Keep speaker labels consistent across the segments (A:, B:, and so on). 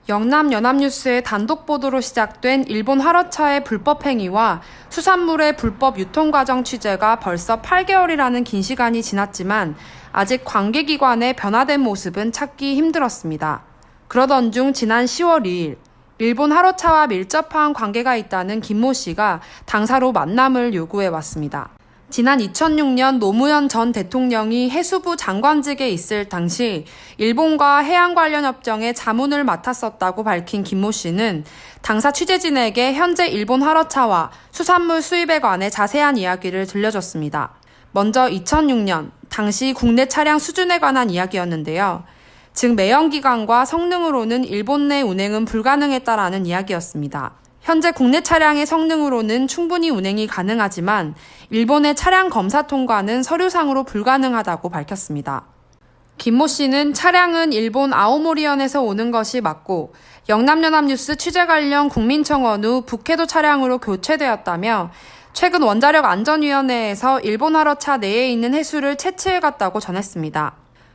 A: 영남 연합뉴스의 단독 보도로 시작된 일본 하러차의 불법 행위와 수산물의 불법 유통 과정 취재가 벌써 8개월이라는 긴 시간이 지났지만 아직 관계기관의 변화된 모습은 찾기 힘들었습니다. 그러던 중 지난 10월 2일 일본 하러차와 밀접한 관계가 있다는 김모 씨가 당사로 만남을 요구해 왔습니다. 지난 2006년 노무현 전 대통령이 해수부 장관직에 있을 당시 일본과 해양 관련 협정의 자문을 맡았었다고 밝힌 김모 씨는 당사 취재진에게 현재 일본 하러차와 수산물 수입에 관해 자세한 이야기를 들려줬습니다. 먼저 2006년 당시 국내 차량 수준에 관한 이야기였는데요. 즉 매연기간과 성능으로는 일본 내 운행은 불가능했다라는 이야기였습니다. 현재 국내 차량의 성능으로는 충분히 운행이 가능하지만 일본의 차량 검사 통과는 서류상으로 불가능하다고 밝혔습니다. 김모 씨는 차량은 일본 아오모리현에서 오는 것이 맞고 영남연합뉴스 취재 관련 국민청원 후 북해도 차량으로 교체되었다며 최근 원자력안전위원회에서 일본 하러차 내에 있는 해수를 채취해갔다고 전했습니다.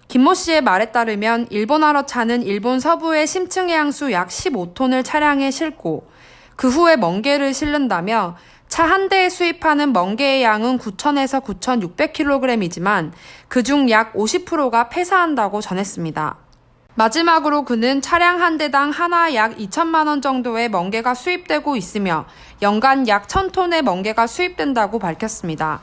A: 김모 씨의 말에 따르면 일본 하러차는 일본 서부의 심층해양수 약 15톤을 차량에 싣고 그 후에 멍게를 실른다며 차 한 대에 수입하는 멍게의 양은 9,000에서 9,600kg이지만 그중 약 50%가 폐사한다고 전했습니다. 마지막으로 그는 차량 한 대당 하나 약 2천만 원 정도의 멍게가 수입되고 있으며 연간 약 1,000톤의 멍게가 수입된다고 밝혔습니다.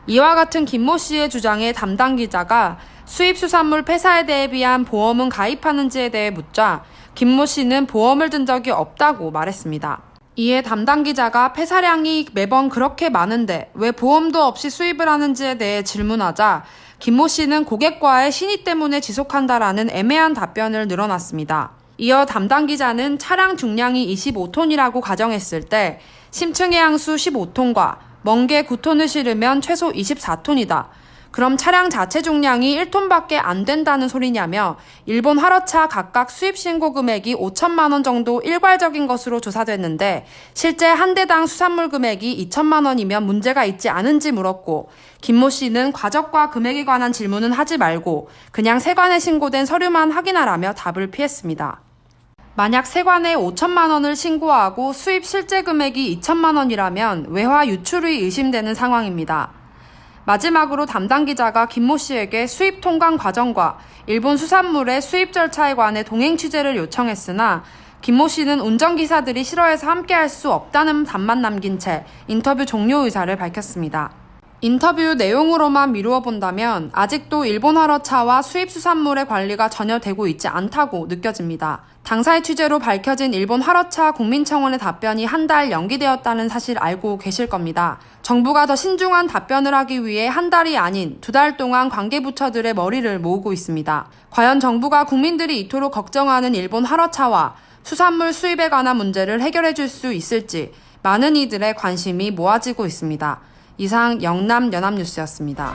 A: 이와 같은 김모 씨의 주장에 담당 기자가 수입 수산물 폐사에 대비한 보험은 가입하는지에 대해 묻자 김모 씨는 보험을 든 적이 없다고 말했습니다. 이에 담당 기자가 폐사량이 매번 그렇게 많은데 왜 보험도 없이 수입을 하는지에 대해 질문하자 김모 씨는 고객과의 신의 때문에 지속한다라는 애매한 답변을 늘어놨습니다. 이어 담당 기자는 차량 중량이 25톤이라고 가정했을 때 심층해양수 15톤과 멍게 9톤을 실으면 최소 24톤이다. 그럼 차량 자체 중량이 1톤밖에 안 된다는 소리냐며 일본 하러차 각각 수입 신고 금액이 5천만 원 정도 일괄적인 것으로 조사됐는데 실제 한 대당 수산물 금액이 2천만 원이면 문제가 있지 않은지 물었고 김모 씨는 과적과 금액에 관한 질문은 하지 말고 그냥 세관에 신고된 서류만 확인하라며 답을 피했습니다. 만약 세관에 5천만 원을 신고하고 수입 실제 금액이 2천만 원이라면 외화 유출이 의심되는 상황입니다. 마지막으로 담당 기자가 김모 씨에게 수입 통관 과정과 일본 수산물의 수입 절차에 관해 동행 취재를 요청했으나 김모 씨는 운전기사들이 싫어해서 함께할 수 없다는 답만 남긴 채 인터뷰 종료 의사를 밝혔습니다. 인터뷰 내용으로만 미루어 본다면 아직도 일본 하러차와 수입 수산물의 관리가 전혀 되고 있지 않다고 느껴집니다. 당사의 취재로 밝혀진 일본 하러차 국민청원의 답변이 한 달 연기되었다는 사실 알고 계실 겁니다. 정부가 더 신중한 답변을 하기 위해 한 달이 아닌 2달 동안 관계부처들의 머리를 모으고 있습니다. 과연 정부가 국민들이 이토록 걱정하는 일본 하러차와 수산물 수입에 관한 문제를 해결해 줄 수 있을지 많은 이들의 관심이 모아지고 있습니다. 이상 영남 연합뉴스였습니다.